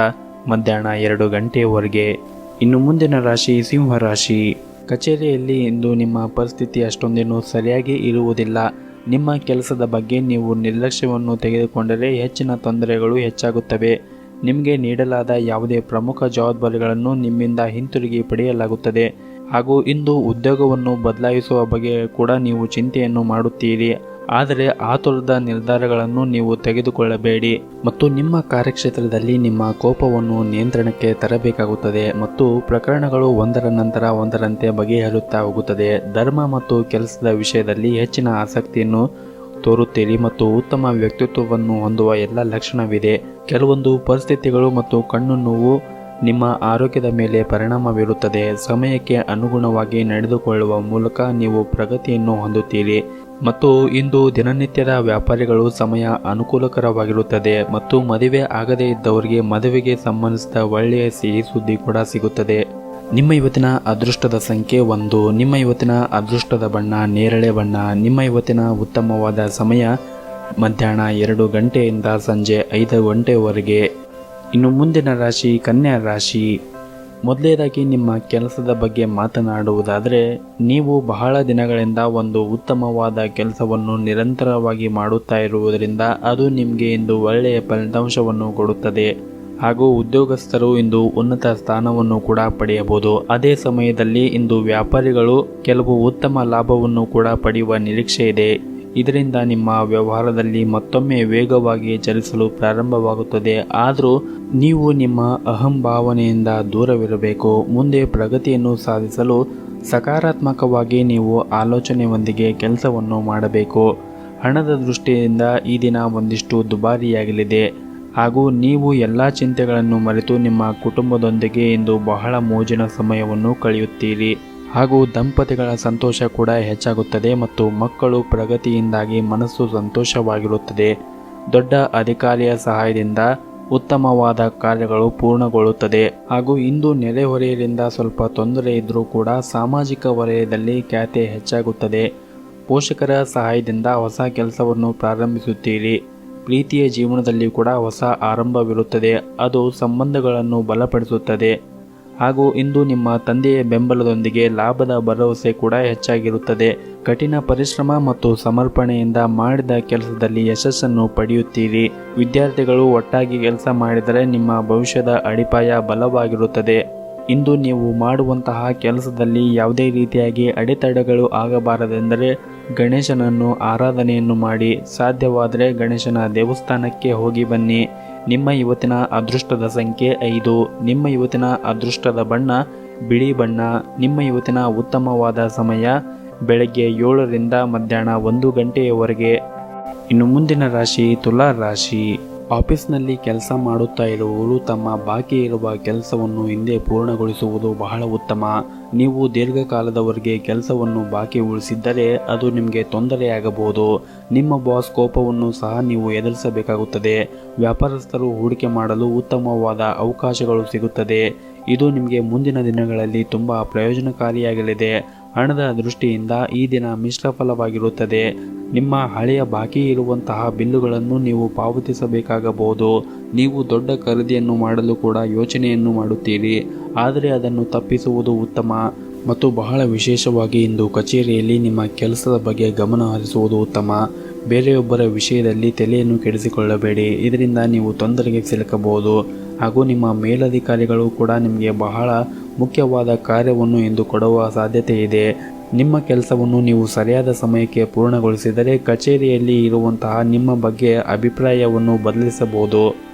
ಮಧ್ಯಾಹ್ನ 2 ಗಂಟೆಯವರೆಗೆ. ಇನ್ನು ಮುಂದಿನ ರಾಶಿ ಸಿಂಹ ರಾಶಿ. ಕಚೇರಿಯಲ್ಲಿ ಇಂದು ನಿಮ್ಮ ಪರಿಸ್ಥಿತಿ ಅಷ್ಟೊಂದೇನು ಸರಿಯಾಗಿ ಇರುವುದಿಲ್ಲ. ನಿಮ್ಮ ಕೆಲಸದ ಬಗ್ಗೆ ನೀವು ನಿರ್ಲಕ್ಷ್ಯವನ್ನು ತೆಗೆದುಕೊಂಡರೆ ಹೆಚ್ಚಿನ ತೊಂದರೆಗಳು ಹೆಚ್ಚಾಗುತ್ತವೆ. ನಿಮಗೆ ನೀಡಲಾದ ಯಾವುದೇ ಪ್ರಮುಖ ಜವಾಬ್ದಾರಿಗಳನ್ನು ನಿಮ್ಮಿಂದ ಹಿಂತಿರುಗಿ ಪಡೆಯಲಾಗುತ್ತದೆ. ಹಾಗೂ ಇಂದು ಉದ್ಯೋಗವನ್ನು ಬದಲಾಯಿಸುವ ಬಗ್ಗೆ ಕೂಡ ನೀವು ಚಿಂತೆಯನ್ನು ಮಾಡುತ್ತೀರಿ. ಆದರೆ ಆತುರದ ನಿರ್ಧಾರಗಳನ್ನು ನೀವು ತೆಗೆದುಕೊಳ್ಳಬೇಡಿ ಮತ್ತು ನಿಮ್ಮ ಕಾರ್ಯಕ್ಷೇತ್ರದಲ್ಲಿ ನಿಮ್ಮ ಕೋಪವನ್ನು ನಿಯಂತ್ರಣಕ್ಕೆ ತರಬೇಕಾಗುತ್ತದೆ ಮತ್ತು ಪ್ರಕರಣಗಳು ಒಂದರ ನಂತರ ಒಂದರಂತೆ ಬಗೆಹರುತ್ತಾ ಹೋಗುತ್ತದೆ. ಧರ್ಮ ಮತ್ತು ಕೆಲಸದ ವಿಷಯದಲ್ಲಿ ಹೆಚ್ಚಿನ ಆಸಕ್ತಿಯನ್ನು ತೋರುತ್ತೀರಿ ಮತ್ತು ಉತ್ತಮ ವ್ಯಕ್ತಿತ್ವವನ್ನು ಹೊಂದುವ ಎಲ್ಲ ಲಕ್ಷಣವಿದೆ. ಕೆಲವೊಂದು ಪರಿಸ್ಥಿತಿಗಳು ಮತ್ತು ಕಣ್ಣು ನೋವು ನಿಮ್ಮ ಆರೋಗ್ಯದ ಮೇಲೆ ಪರಿಣಾಮ ಬೀರುತ್ತದೆ. ಸಮಯಕ್ಕೆ ಅನುಗುಣವಾಗಿ ನಡೆದುಕೊಳ್ಳುವ ಮೂಲಕ ನೀವು ಪ್ರಗತಿಯನ್ನು ಹೊಂದುತ್ತೀರಿ ಮತ್ತು ಇಂದು ದಿನನಿತ್ಯದ ವ್ಯಾಪಾರಿಗಳು ಸಮಯ ಅನುಕೂಲಕರವಾಗಿರುತ್ತದೆ ಮತ್ತು ಮದುವೆ ಆಗದೇ ಇದ್ದವರಿಗೆ ಮದುವೆಗೆ ಸಂಬಂಧಿಸಿದ ಒಳ್ಳೆಯ ಸಿಹಿ ಸುದ್ದಿ ಕೂಡ ಸಿಗುತ್ತದೆ. ನಿಮ್ಮ ಇವತ್ತಿನ ಅದೃಷ್ಟದ ಸಂಖ್ಯೆ 1. ನಿಮ್ಮ ಇವತ್ತಿನ ಅದೃಷ್ಟದ ಬಣ್ಣ ನೇರಳೆ ಬಣ್ಣ. ನಿಮ್ಮ ಇವತ್ತಿನ ಉತ್ತಮವಾದ ಸಮಯ ಮಧ್ಯಾಹ್ನ 2 ಗಂಟೆಯಿಂದ ಸಂಜೆ 5 ಗಂಟೆವರೆಗೆ. ಇನ್ನು ಮುಂದಿನ ರಾಶಿ ಕನ್ಯಾ ರಾಶಿ. ಮೊದಲನೇದಾಗಿ ನಿಮ್ಮ ಕೆಲಸದ ಬಗ್ಗೆ ಮಾತನಾಡುವುದಾದರೆ, ನೀವು ಬಹಳ ದಿನಗಳಿಂದ ಒಂದು ಉತ್ತಮವಾದ ಕೆಲಸವನ್ನು ನಿರಂತರವಾಗಿ ಮಾಡುತ್ತಾ ಇರುವುದರಿಂದ ಅದು ನಿಮಗೆ ಇಂದು ಒಳ್ಳೆಯ ಫಲಿತಾಂಶವನ್ನು ಕೊಡುತ್ತದೆ. ಹಾಗೂ ಉದ್ಯೋಗಸ್ಥರು ಇಂದು ಉನ್ನತ ಸ್ಥಾನವನ್ನು ಕೂಡ ಪಡೆಯಬಹುದು. ಅದೇ ಸಮಯದಲ್ಲಿ ಇಂದು ವ್ಯಾಪಾರಿಗಳು ಕೆಲವು ಉತ್ತಮ ಲಾಭವನ್ನು ಕೂಡ ಪಡೆಯುವ ನಿರೀಕ್ಷೆ ಇದೆ. ಇದರಿಂದ ನಿಮ್ಮ ವ್ಯವಹಾರದಲ್ಲಿ ಮತ್ತೊಮ್ಮೆ ವೇಗವಾಗಿ ಚಲಿಸಲು ಪ್ರಾರಂಭವಾಗುತ್ತದೆ. ಆದರೂ ನೀವು ನಿಮ್ಮ ಅಹಂಭಾವನೆಯಿಂದ ದೂರವಿರಬೇಕು. ಮುಂದೆ ಪ್ರಗತಿಯನ್ನು ಸಾಧಿಸಲು ಸಕಾರಾತ್ಮಕವಾಗಿ ನೀವು ಆಲೋಚನೆಯೊಂದಿಗೆ ಕೆಲಸವನ್ನು ಮಾಡಬೇಕು. ಹಣದ ದೃಷ್ಟಿಯಿಂದ ಈ ದಿನ ಒಂದಿಷ್ಟು ದುಬಾರಿಯಾಗಲಿದೆ ಹಾಗೂ ನೀವು ಎಲ್ಲ ಚಿಂತೆಗಳನ್ನು ಮರೆತು ನಿಮ್ಮ ಕುಟುಂಬದೊಂದಿಗೆ ಇಂದು ಬಹಳ ಮೋಜಿನ ಸಮಯವನ್ನು ಕಳೆಯುತ್ತೀರಿ. ಹಾಗೂ ದಂಪತಿಗಳ ಸಂತೋಷ ಕೂಡ ಹೆಚ್ಚಾಗುತ್ತದೆ ಮತ್ತು ಮಕ್ಕಳು ಪ್ರಗತಿಯಿಂದಾಗಿ ಮನಸ್ಸು ಸಂತೋಷವಾಗಿರುತ್ತದೆ. ದೊಡ್ಡ ಅಧಿಕಾರಿಯ ಸಹಾಯದಿಂದ ಉತ್ತಮವಾದ ಕಾರ್ಯಗಳು ಪೂರ್ಣಗೊಳ್ಳುತ್ತದೆ. ಹಾಗೂ ಇಂದು ನೆರೆಹೊರೆಯರಿಂದ ಸ್ವಲ್ಪ ತೊಂದರೆ ಇದ್ದರೂ ಕೂಡ ಸಾಮಾಜಿಕ ವಲಯದಲ್ಲಿ ಖ್ಯಾತಿ ಹೆಚ್ಚಾಗುತ್ತದೆ. ಪೋಷಕರ ಸಹಾಯದಿಂದ ಹೊಸ ಕೆಲಸವನ್ನು ಪ್ರಾರಂಭಿಸುತ್ತೀರಿ. ಪ್ರೀತಿಯ ಜೀವನದಲ್ಲಿ ಕೂಡ ಹೊಸ ಆರಂಭವಿರುತ್ತದೆ. ಅದು ಸಂಬಂಧಗಳನ್ನು ಬಲಪಡಿಸುತ್ತದೆ. ಹಾಗೂ ಇಂದು ನಿಮ್ಮ ತಂದೆಯ ಬೆಂಬಲದೊಂದಿಗೆ ಲಾಭದ ಭರವಸೆ ಕೂಡ ಹೆಚ್ಚಾಗಿರುತ್ತದೆ. ಕಠಿಣ ಪರಿಶ್ರಮ ಮತ್ತು ಸಮರ್ಪಣೆಯಿಂದ ಮಾಡಿದ ಕೆಲಸದಲ್ಲಿ ಯಶಸ್ಸನ್ನು ಪಡೆಯುತ್ತೀರಿ. ವಿದ್ಯಾರ್ಥಿಗಳು ಒಟ್ಟಾಗಿ ಕೆಲಸ ಮಾಡಿದರೆ ನಿಮ್ಮ ಭವಿಷ್ಯದ ಅಡಿಪಾಯ ಬಲವಾಗಿರುತ್ತದೆ. ಇಂದು ನೀವು ಮಾಡುವಂತಹ ಕೆಲಸದಲ್ಲಿ ಯಾವುದೇ ರೀತಿಯಾಗಿ ಅಡೆತಡೆಗಳು ಆಗಬಾರದೆಂದರೆ ಗಣೇಶನನ್ನು ಆರಾಧನೆಯನ್ನು ಮಾಡಿ. ಸಾಧ್ಯವಾದರೆ ಗಣೇಶನ ದೇವಸ್ಥಾನಕ್ಕೆ ಹೋಗಿ ಬನ್ನಿ. ನಿಮ್ಮ ಇವತ್ತಿನ ಅದೃಷ್ಟದ ಸಂಖ್ಯೆ 5. ನಿಮ್ಮ ಇವತ್ತಿನ ಅದೃಷ್ಟದ ಬಣ್ಣ ಬಿಳಿ ಬಣ್ಣ. ನಿಮ್ಮ ಇವತ್ತಿನ ಉತ್ತಮವಾದ ಸಮಯ ಬೆಳಗ್ಗೆ 7ರಿಂದ ಮಧ್ಯಾಹ್ನ 1 ಗಂಟೆಯವರೆಗೆ. ಇನ್ನು ಮುಂದಿನ ರಾಶಿ ತುಲಾ ರಾಶಿ. ಆಫೀಸ್ನಲ್ಲಿ ಕೆಲಸ ಮಾಡುತ್ತಾ ಇರುವವರು ತಮ್ಮ ಬಾಕಿ ಇರುವ ಕೆಲಸವನ್ನು ಹಿಂದೆ ಪೂರ್ಣಗೊಳಿಸುವುದು ಬಹಳ ಉತ್ತಮ. ನೀವು ದೀರ್ಘಕಾಲದವರೆಗೆ ಕೆಲಸವನ್ನು ಬಾಕಿ ಉಳಿಸಿದ್ದರೆ ಅದು ನಿಮಗೆ ತೊಂದರೆಯಾಗಬಹುದು. ನಿಮ್ಮ ಬಾಸ್ ಕೋಪವನ್ನು ಸಹ ನೀವು ಎದುರಿಸಬೇಕಾಗುತ್ತದೆ. ವ್ಯಾಪಾರಸ್ಥರು ಹೂಡಿಕೆ ಮಾಡಲು ಉತ್ತಮವಾದ ಅವಕಾಶಗಳು ಸಿಗುತ್ತದೆ. ಇದು ನಿಮಗೆ ಮುಂದಿನ ದಿನಗಳಲ್ಲಿ ತುಂಬ ಪ್ರಯೋಜನಕಾರಿಯಾಗಲಿದೆ. ಹಣದ ದೃಷ್ಟಿಯಿಂದ ಈ ದಿನ ಮಿಶ್ರ ಫಲವಾಗಿರುತ್ತದೆ. ನಿಮ್ಮ ಹಳೆಯ ಬಾಕಿ ಇರುವಂತಹ ಬಿಲ್ಲುಗಳನ್ನು ನೀವು ಪಾವತಿಸಬೇಕಾಗಬಹುದು. ನೀವು ದೊಡ್ಡ ಖರೀದಿಯನ್ನು ಮಾಡಲು ಕೂಡ ಯೋಚನೆಯನ್ನು ಮಾಡುತ್ತೀರಿ, ಆದರೆ ಅದನ್ನು ತಪ್ಪಿಸುವುದು ಉತ್ತಮ. ಮತ್ತು ಬಹಳ ವಿಶೇಷವಾಗಿ ಇಂದು ಕಚೇರಿಯಲ್ಲಿ ನಿಮ್ಮ ಕೆಲಸದ ಬಗ್ಗೆ ಗಮನ ಹರಿಸುವುದು ಉತ್ತಮ. ಬೇರೆಯೊಬ್ಬರ ವಿಷಯದಲ್ಲಿ ತಲೆಯನ್ನು ಕೆಡಿಸಿಕೊಳ್ಳಬೇಡಿ, ಇದರಿಂದ ನೀವು ತೊಂದರೆಗೆ ಸಿಲುಕಬಹುದು. ಹಾಗೂ ನಿಮ್ಮ ಮೇಲಧಿಕಾರಿಗಳು ಕೂಡ ನಿಮಗೆ ಬಹಳ ಮುಖ್ಯವಾದ ಕಾರ್ಯವನ್ನು ಇಂದು ಕೊಡುವ ಸಾಧ್ಯತೆ ಇದೆ. ನಿಮ್ಮ ಕೆಲಸವನ್ನು ನೀವು ಸರಿಯಾದ ಸಮಯಕ್ಕೆ ಪೂರ್ಣಗೊಳಿಸಿದರೆ ಕಚೇರಿಯಲ್ಲಿ ಇರುವಂತಹ ನಿಮ್ಮ ಬಗ್ಗೆ ಅಭಿಪ್ರಾಯವನ್ನು ಬದಲಿಸಬಹುದು.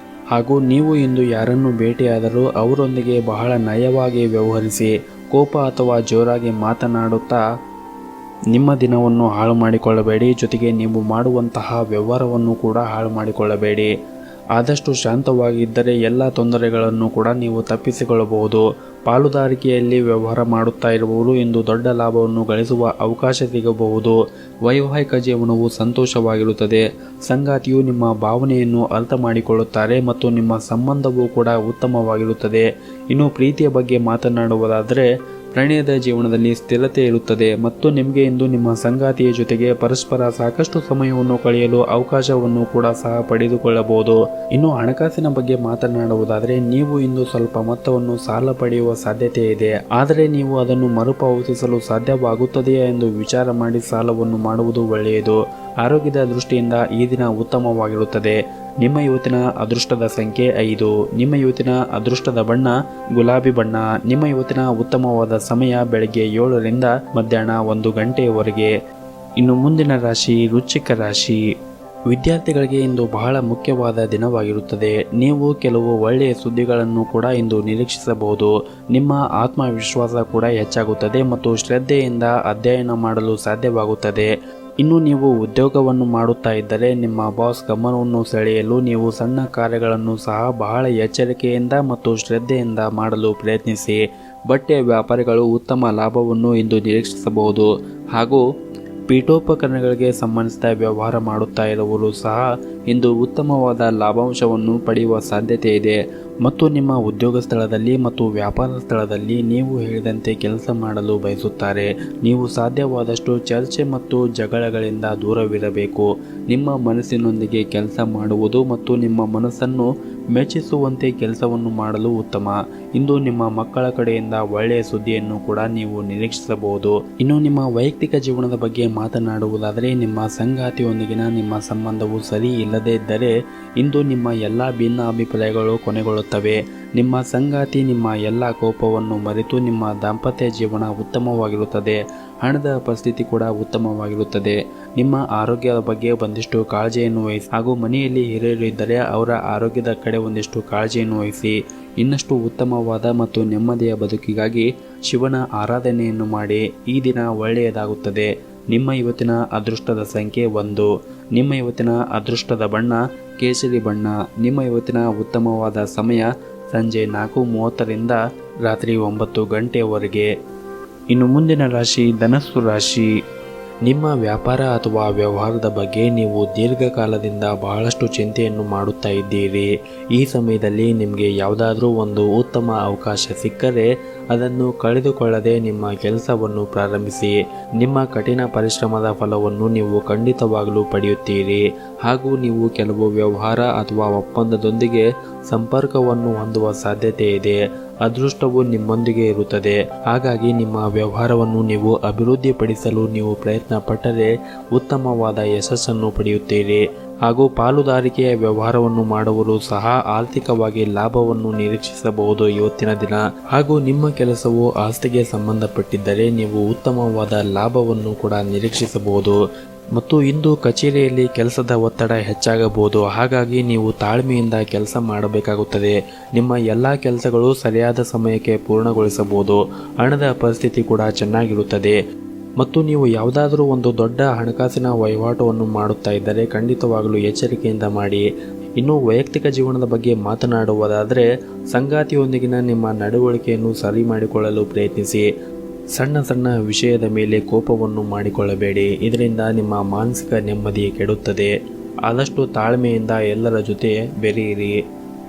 ಹಾಗೂ ನೀವು ಇಂದು ಯಾರನ್ನು ಭೇಟಿಯಾದರೂ ಅವರೊಂದಿಗೆ ಬಹಳ ನಯವಾಗಿ ವ್ಯವಹರಿಸಿ. ಕೋಪ ಅಥವಾ ಜೋರಾಗಿ ಮಾತನಾಡುತ್ತಾ ನಿಮ್ಮ ದಿನವನ್ನು ಹಾಳು ಮಾಡಿಕೊಳ್ಳಬೇಡಿ. ಜೊತೆಗೆ ನೀವು ಮಾಡುವಂತಹ ವ್ಯವಹಾರವನ್ನು ಕೂಡ ಹಾಳು ಮಾಡಿಕೊಳ್ಳಬೇಡಿ. ಆದಷ್ಟು ಶಾಂತವಾಗಿದ್ದರೆ ಎಲ್ಲ ತೊಂದರೆಗಳನ್ನು ಕೂಡ ನೀವು ತಪ್ಪಿಸಿಕೊಳ್ಳಬಹುದು. ಪಾಲುದಾರಿಕೆಯಲ್ಲಿ ವ್ಯವಹಾರ ಮಾಡುತ್ತಾ ಇರುವವರು ಇಂದು ದೊಡ್ಡ ಲಾಭವನ್ನು ಗಳಿಸುವ ಅವಕಾಶ ಸಿಗಬಹುದು. ವೈವಾಹಿಕ ಜೀವನವು ಸಂತೋಷವಾಗಿರುತ್ತದೆ. ಸಂಗಾತಿಯು ನಿಮ್ಮ ಭಾವನೆಯನ್ನು ಅರ್ಥ ಮಾಡಿಕೊಳ್ಳುತ್ತಾರೆ ಮತ್ತು ನಿಮ್ಮ ಸಂಬಂಧವೂ ಕೂಡ ಉತ್ತಮವಾಗಿರುತ್ತದೆ. ಇನ್ನು ಪ್ರೀತಿಯ ಬಗ್ಗೆ ಮಾತನಾಡುವುದಾದರೆ ಪ್ರಣಯದ ಜೀವನದಲ್ಲಿ ಸ್ಥಿರತೆ ಇರುತ್ತದೆ ಮತ್ತು ನಿಮಗೆ ಇಂದು ನಿಮ್ಮ ಸಂಗಾತಿಯ ಜೊತೆಗೆ ಪರಸ್ಪರ ಸಾಕಷ್ಟು ಸಮಯವನ್ನು ಕಳೆಯಲು ಅವಕಾಶವನ್ನು ಕೂಡ ಸಹ ಪಡೆದುಕೊಳ್ಳಬಹುದು. ಇನ್ನು ಹಣಕಾಸಿನ ಬಗ್ಗೆ ಮಾತನಾಡುವುದಾದರೆ ನೀವು ಇಂದು ಸ್ವಲ್ಪ ಮೊತ್ತವನ್ನು ಸಾಲ ಪಡೆಯುವ ಸಾಧ್ಯತೆ ಇದೆ, ಆದರೆ ನೀವು ಅದನ್ನು ಮರುಪಾವತಿಸಲು ಸಾಧ್ಯವಾಗುತ್ತದೆಯೇ ಎಂದು ವಿಚಾರ ಮಾಡಿ ಸಾಲವನ್ನು ಮಾಡುವುದು ಒಳ್ಳೆಯದು. ಆರೋಗ್ಯದ ದೃಷ್ಟಿಯಿಂದ ಈ ದಿನ ಉತ್ತಮವಾಗಿರುತ್ತದೆ. ನಿಮ್ಮ ಇವತ್ತಿನ ಅದೃಷ್ಟದ ಸಂಖ್ಯೆ 5. ನಿಮ್ಮ ಇವತ್ತಿನ ಅದೃಷ್ಟದ ಬಣ್ಣ ಗುಲಾಬಿ ಬಣ್ಣ. ನಿಮ್ಮ ಇವತ್ತಿನ ಉತ್ತಮವಾದ ಸಮಯ ಬೆಳಗ್ಗೆ 7ರಿಂದ ಮಧ್ಯಾಹ್ನ 1 ಗಂಟೆಯವರೆಗೆ. ಇನ್ನು ಮುಂದಿನ ರಾಶಿ ವೃಶ್ಚಿಕ ರಾಶಿ. ವಿದ್ಯಾರ್ಥಿಗಳಿಗೆ ಇಂದು ಬಹಳ ಮುಖ್ಯವಾದ ದಿನವಾಗಿರುತ್ತದೆ. ನೀವು ಕೆಲವು ಒಳ್ಳೆಯ ಸುದ್ದಿಗಳನ್ನು ಕೂಡ ಇಂದು ನಿರೀಕ್ಷಿಸಬಹುದು. ನಿಮ್ಮ ಆತ್ಮವಿಶ್ವಾಸ ಕೂಡ ಹೆಚ್ಚಾಗುತ್ತದೆ ಮತ್ತು ಶ್ರದ್ಧೆಯಿಂದ ಅಧ್ಯಯನ ಮಾಡಲು ಸಾಧ್ಯವಾಗುತ್ತದೆ. ಇನ್ನು ನೀವು ಉದ್ಯೋಗವನ್ನು ಮಾಡುತ್ತಾ ಇದ್ದರೆ ನಿಮ್ಮ ಬಾಸ್ ಗಮನವನ್ನು ಸೆಳೆಯಲು ನೀವು ಸಣ್ಣ ಕಾರ್ಯಗಳನ್ನು ಸಹ ಬಹಳ ಎಚ್ಚರಿಕೆಯಿಂದ ಮತ್ತು ಶ್ರದ್ಧೆಯಿಂದ ಮಾಡಲು ಪ್ರಯತ್ನಿಸಿ. ಬಟ್ಟೆ ವ್ಯಾಪಾರಿಗಳು ಉತ್ತಮ ಲಾಭವನ್ನು ಇಂದು ನಿರೀಕ್ಷಿಸಬಹುದು. ಹಾಗೂ ಪೀಠೋಪಕರಣಗಳಿಗೆ ಸಂಬಂಧಿಸಿದ ವ್ಯವಹಾರ ಮಾಡುತ್ತಾ ಇರುವವರು ಸಹ ಇಂದು ಉತ್ತಮವಾದ ಲಾಭಾಂಶವನ್ನು ಪಡೆಯುವ ಸಾಧ್ಯತೆ ಇದೆ. ಮತ್ತು ನಿಮ್ಮ ಉದ್ಯೋಗ ಸ್ಥಳದಲ್ಲಿ ಮತ್ತು ವ್ಯಾಪಾರ ಸ್ಥಳದಲ್ಲಿ ನೀವು ಹೇಳಿದಂತೆ ಕೆಲಸ ಮಾಡಲು ಬಯಸುತ್ತಾರೆ. ನೀವು ಸಾಧ್ಯವಾದಷ್ಟು ಚರ್ಚೆ ಮತ್ತು ಜಗಳಗಳಿಂದ ದೂರವಿರಬೇಕು. ನಿಮ್ಮ ಮನಸ್ಸಿನೊಂದಿಗೆ ಕೆಲಸ ಮಾಡುವುದು ಮತ್ತು ನಿಮ್ಮ ಮನಸ್ಸನ್ನು ಮೆಚ್ಚಿಸುವಂತೆ ಕೆಲಸವನ್ನು ಮಾಡಲು ಉತ್ತಮ. ಇಂದು ನಿಮ್ಮ ಮಕ್ಕಳ ಕಡೆಯಿಂದ ಒಳ್ಳೆಯ ಸುದ್ದಿಯನ್ನು ಕೂಡ ನೀವು ನಿರೀಕ್ಷಿಸಬಹುದು. ಇನ್ನು ನಿಮ್ಮ ವೈಯಕ್ತಿಕ ಜೀವನದ ಬಗ್ಗೆ ಮಾತನಾಡುವುದಾದರೆ ನಿಮ್ಮ ಸಂಗಾತಿಯೊಂದಿಗಿನ ನಿಮ್ಮ ಸಂಬಂಧವು ಸರಿ ಇಲ್ಲದೇ ಇದ್ದರೆ ಇಂದು ನಿಮ್ಮ ಎಲ್ಲ ಭಿನ್ನ ಅಭಿಪ್ರಾಯಗಳು ಕೊನೆಗೊಳ್ಳುತ್ತವೆ. ನಿಮ್ಮ ಸಂಗಾತಿ ನಿಮ್ಮ ಎಲ್ಲ ಕೋಪವನ್ನು ಮರೆತು ನಿಮ್ಮ ದಾಂಪತ್ಯ ಜೀವನ ಉತ್ತಮವಾಗಿರುತ್ತದೆ. ಹಣದ ಪರಿಸ್ಥಿತಿ ಕೂಡ ಉತ್ತಮವಾಗಿರುತ್ತದೆ. ನಿಮ್ಮ ಆರೋಗ್ಯದ ಬಗ್ಗೆ ಒಂದಿಷ್ಟು ಕಾಳಜಿಯನ್ನು ವಹಿಸಿ. ಹಾಗೂ ಮನೆಯಲ್ಲಿ ಹಿರಿಯರು ಇದ್ದರೆ ಅವರ ಆರೋಗ್ಯದ ಕಡೆ ಒಂದಿಷ್ಟು ಕಾಳಜಿಯನ್ನು ವಹಿಸಿ. ಇನ್ನಷ್ಟು ಉತ್ತಮವಾದ ಮತ್ತು ನೆಮ್ಮದಿಯ ಬದುಕಿಗಾಗಿ ಶಿವನ ಆರಾಧನೆಯನ್ನು ಮಾಡಿ. ಈ ದಿನ ಒಳ್ಳೆಯದಾಗುತ್ತದೆ. ನಿಮ್ಮ ಇವತ್ತಿನ ಅದೃಷ್ಟದ ಸಂಖ್ಯೆ 1. ನಿಮ್ಮ ಇವತ್ತಿನ ಅದೃಷ್ಟದ ಬಣ್ಣ ಕೇಸರಿ ಬಣ್ಣ. ನಿಮ್ಮ ಇವತ್ತಿನ ಉತ್ತಮವಾದ ಸಮಯ ಸಂಜೆ 4:30ರಿಂದ ರಾತ್ರಿ 9 ಗಂಟೆಯವರೆಗೆ. ಇನ್ನು ಮುಂದಿನ ರಾಶಿ ಧನಸ್ಸು ರಾಶಿ. ನಿಮ್ಮ ವ್ಯಾಪಾರ ಅಥವಾ ವ್ಯವಹಾರದ ಬಗ್ಗೆ ನೀವು ದೀರ್ಘಕಾಲದಿಂದ ಬಹಳಷ್ಟು ಚಿಂತೆಯನ್ನು ಮಾಡುತ್ತಾ ಇದ್ದೀರಿ. ಈ ಸಮಯದಲ್ಲಿ ನಿಮಗೆ ಯಾವುದಾದ್ರೂ ಒಂದು ಉತ್ತಮ ಅವಕಾಶ ಸಿಕ್ಕರೆ ಅದನ್ನು ಕಳೆದುಕೊಳ್ಳದೆ ನಿಮ್ಮ ಕೆಲಸವನ್ನು ಪ್ರಾರಂಭಿಸಿ. ನಿಮ್ಮ ಕಠಿಣ ಪರಿಶ್ರಮದ ಫಲವನ್ನು ನೀವು ಖಂಡಿತವಾಗಲೂ ಪಡೆಯುತ್ತೀರಿ. ಹಾಗೂ ನೀವು ಕೆಲವು ವ್ಯವಹಾರ ಅಥವಾ ಒಪ್ಪಂದದೊಂದಿಗೆ ಸಂಪರ್ಕವನ್ನು ಹೊಂದುವ ಸಾಧ್ಯತೆ ಇದೆ. ಅದೃಷ್ಟವು ನಿಮ್ಮೊಂದಿಗೆ ಇರುತ್ತದೆ. ಹಾಗಾಗಿ ನಿಮ್ಮ ವ್ಯವಹಾರವನ್ನು ನೀವು ಅಭಿವೃದ್ಧಿಪಡಿಸಲು ನೀವು ಪ್ರಯತ್ನ ಪಟ್ಟರೆ ಉತ್ತಮವಾದ ಯಶಸ್ಸನ್ನು ಪಡೆಯುತ್ತೀರಿ. ಹಾಗೂ ಪಾಲುದಾರಿಕೆಯ ವ್ಯವಹಾರವನ್ನು ಮಾಡುವವರು ಸಹ ಆರ್ಥಿಕವಾಗಿ ಲಾಭವನ್ನು ನಿರೀಕ್ಷಿಸಬಹುದು ಇವತ್ತಿನ ದಿನ. ಹಾಗೂ ನಿಮ್ಮ ಕೆಲಸವು ಆಸ್ತಿಗೆ ಸಂಬಂಧಪಟ್ಟಿದ್ದರೆ ನೀವು ಉತ್ತಮವಾದ ಲಾಭವನ್ನು ಕೂಡ ನಿರೀಕ್ಷಿಸಬಹುದು. ಮತ್ತು ಇಂದು ಕಚೇರಿಯಲ್ಲಿ ಕೆಲಸದ ಒತ್ತಡ ಹೆಚ್ಚಾಗಬಹುದು. ಹಾಗಾಗಿ ನೀವು ತಾಳ್ಮೆಯಿಂದ ಕೆಲಸ ಮಾಡಬೇಕಾಗುತ್ತದೆ. ನಿಮ್ಮ ಎಲ್ಲ ಕೆಲಸಗಳು ಸರಿಯಾದ ಸಮಯಕ್ಕೆ ಪೂರ್ಣಗೊಳಿಸಬಹುದು. ಹಣದ ಪರಿಸ್ಥಿತಿ ಕೂಡ ಚೆನ್ನಾಗಿರುತ್ತದೆ. ಮತ್ತು ನೀವು ಯಾವುದಾದರೂ ಒಂದು ದೊಡ್ಡ ಹಣಕಾಸಿನ ವಹಿವಾಟವನ್ನು ಮಾಡುತ್ತಾ ಇದ್ದರೆ ಖಂಡಿತವಾಗಲೂ ಎಚ್ಚರಿಕೆಯಿಂದ ಮಾಡಿ. ಇನ್ನು ವೈಯಕ್ತಿಕ ಜೀವನದ ಬಗ್ಗೆ ಮಾತನಾಡುವುದಾದರೆ ಸಂಗಾತಿಯೊಂದಿಗಿನ ನಿಮ್ಮ ನಡವಳಿಕೆಯನ್ನು ಸರಿ ಮಾಡಿಕೊಳ್ಳಲು ಪ್ರಯತ್ನಿಸಿ. ಸಣ್ಣ ಸಣ್ಣ ವಿಷಯದ ಮೇಲೆ ಕೋಪವನ್ನು ಮಾಡಿಕೊಳ್ಳಬೇಡಿ. ಇದರಿಂದ ನಿಮ್ಮ ಮಾನಸಿಕ ನೆಮ್ಮದಿ ಕೆಡುತ್ತದೆ. ಆದಷ್ಟು ತಾಳ್ಮೆಯಿಂದ ಎಲ್ಲರ ಜೊತೆ ಬೆರೆಯಿರಿ.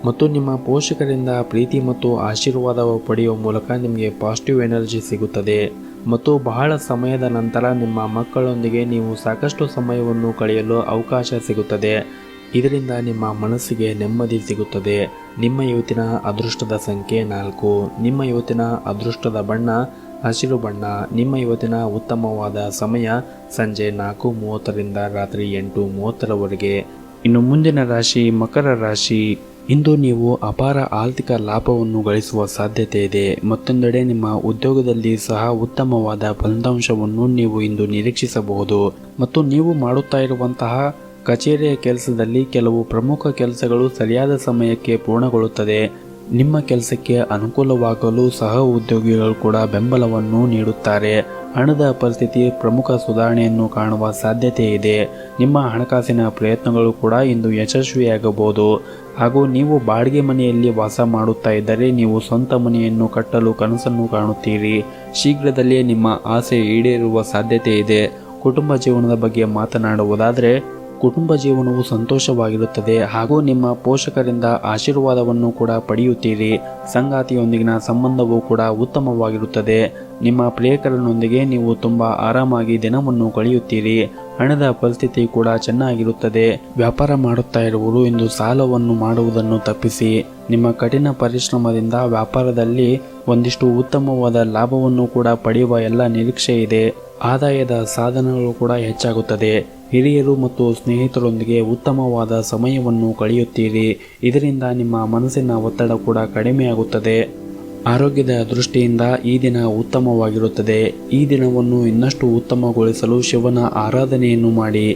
ಮತ್ತು ನಿಮ್ಮ ಪೋಷಕರಿಂದ ಪ್ರೀತಿ ಮತ್ತು ಆಶೀರ್ವಾದ ಪಡೆಯುವ ಮೂಲಕ ನಿಮಗೆ ಪಾಸಿಟಿವ್ ಎನರ್ಜಿ ಸಿಗುತ್ತದೆ. ಮತ್ತು ಬಹಳ ಸಮಯದ ನಂತರ ನಿಮ್ಮ ಮಕ್ಕಳೊಂದಿಗೆ ನೀವು ಸಾಕಷ್ಟು ಸಮಯವನ್ನು ಕಳೆಯಲು ಅವಕಾಶ ಸಿಗುತ್ತದೆ. ಇದರಿಂದ ನಿಮ್ಮ ಮನಸ್ಸಿಗೆ ನೆಮ್ಮದಿ ಸಿಗುತ್ತದೆ. ನಿಮ್ಮ ಇವತ್ತಿನ ಅದೃಷ್ಟದ ಸಂಖ್ಯೆ 4. ನಿಮ್ಮ ಇವತ್ತಿನ ಅದೃಷ್ಟದ ಬಣ್ಣ ಹಸಿರು ಬಣ್ಣ. ನಿಮ್ಮ ಇವತ್ತಿನ ಉತ್ತಮವಾದ ಸಮಯ ಸಂಜೆ 4:30ರಿಂದ ರಾತ್ರಿ 8:30ರವರೆಗೆ. ಇನ್ನು ಮುಂದಿನ ರಾಶಿ ಮಕರ ರಾಶಿ. ಇಂದು ನೀವು ಅಪಾರ ಆರ್ಥಿಕ ಲಾಭವನ್ನು ಗಳಿಸುವ ಸಾಧ್ಯತೆ ಇದೆ. ಮತ್ತೊಂದೆಡೆ ನಿಮ್ಮ ಉದ್ಯೋಗದಲ್ಲಿ ಸಹ ಉತ್ತಮವಾದ ಫಲಿತಾಂಶವನ್ನು ನೀವು ಇಂದು ನಿರೀಕ್ಷಿಸಬಹುದು. ಮತ್ತು ನೀವು ಮಾಡುತ್ತಾ ಇರುವಂತಹ ಕಚೇರಿಯ ಕೆಲಸದಲ್ಲಿ ಕೆಲವು ಪ್ರಮುಖ ಕೆಲಸಗಳು ಸರಿಯಾದ ಸಮಯಕ್ಕೆ ಪೂರ್ಣಗೊಳ್ಳುತ್ತದೆ. ನಿಮ್ಮ ಕೆಲಸಕ್ಕೆ ಅನುಕೂಲವಾಗಲು ಸಹ ಉದ್ಯೋಗಿಗಳು ಕೂಡ ಬೆಂಬಲವನ್ನು ನೀಡುತ್ತಾರೆ. ಹಣದ ಪರಿಸ್ಥಿತಿ ಪ್ರಮುಖ ಸುಧಾರಣೆಯನ್ನು ಕಾಣುವ ಸಾಧ್ಯತೆ ಇದೆ. ನಿಮ್ಮ ಹಣಕಾಸಿನ ಪ್ರಯತ್ನಗಳು ಕೂಡ ಇಂದು ಯಶಸ್ವಿಯಾಗಬಹುದು. ಹಾಗೂ ನೀವು ಬಾಡಿಗೆ ಮನೆಯಲ್ಲಿ ವಾಸ ಮಾಡುತ್ತಾ ಇದ್ದರೆ ನೀವು ಸ್ವಂತ ಮನೆಯನ್ನು ಕಟ್ಟಲು ಕನಸನ್ನು ಕಾಣುತ್ತೀರಿ. ಶೀಘ್ರದಲ್ಲೇ ನಿಮ್ಮ ಆಸೆ ಈಡೇರುವ ಸಾಧ್ಯತೆ ಇದೆ. ಕುಟುಂಬ ಜೀವನದ ಬಗ್ಗೆ ಮಾತನಾಡುವುದಾದರೆ ಕುಟುಂಬ ಜೀವನವು ಸಂತೋಷವಾಗಿರುತ್ತದೆ. ಹಾಗೂ ನಿಮ್ಮ ಪೋಷಕರಿಂದ ಆಶೀರ್ವಾದವನ್ನು ಕೂಡ ಪಡೆಯುತ್ತೀರಿ. ಸಂಗಾತಿಯೊಂದಿಗಿನ ಸಂಬಂಧವೂ ಕೂಡ ಉತ್ತಮವಾಗಿರುತ್ತದೆ. ನಿಮ್ಮ ಪ್ರಿಯಕರನೊಂದಿಗೆ ನೀವು ತುಂಬ ಆರಾಮಾಗಿ ದಿನವನ್ನು ಕಳೆಯುತ್ತೀರಿ. ಹಣದ ಪರಿಸ್ಥಿತಿ ಕೂಡ ಚೆನ್ನಾಗಿರುತ್ತದೆ. ವ್ಯಾಪಾರ ಮಾಡುತ್ತಾ ಇರುವವರು ಇಂದು ಸಾಲವನ್ನು ಮಾಡುವುದನ್ನು ತಪ್ಪಿಸಿ. ನಿಮ್ಮ ಕಠಿಣ ಪರಿಶ್ರಮದಿಂದ ವ್ಯಾಪಾರದಲ್ಲಿ ಒಂದಿಷ್ಟು ಉತ್ತಮವಾದ ಲಾಭವನ್ನು ಕೂಡ ಪಡೆಯುವ ಎಲ್ಲ ನಿರೀಕ್ಷೆ ಇದೆ. ಆದಾಯದ ಸಾಧನಗಳು ಕೂಡ ಹೆಚ್ಚಾಗುತ್ತದೆ. ಹಿರಿಯರು ಮತ್ತು ಸ್ನೇಹಿತರೊಂದಿಗೆ ಉತ್ತಮವಾದ ಸಮಯವನ್ನು ಕಳೆಯುತ್ತೀರಿ. ಇದರಿಂದ ನಿಮ್ಮ ಮನಸ್ಸಿನ ಒತ್ತಡ ಕೂಡ ಕಡಿಮೆಯಾಗುತ್ತದೆ. ಆರೋಗ್ಯದ ದೃಷ್ಟಿಯಿಂದ ಈ ದಿನ ಉತ್ತಮವಾಗಿರುತ್ತದೆ. ಈ ದಿನವನ್ನು ಇನ್ನಷ್ಟು ಉತ್ತಮಗೊಳಿಸಲು ಶಿವನ ಆರಾಧನೆಯನ್ನು ಮಾಡಿ.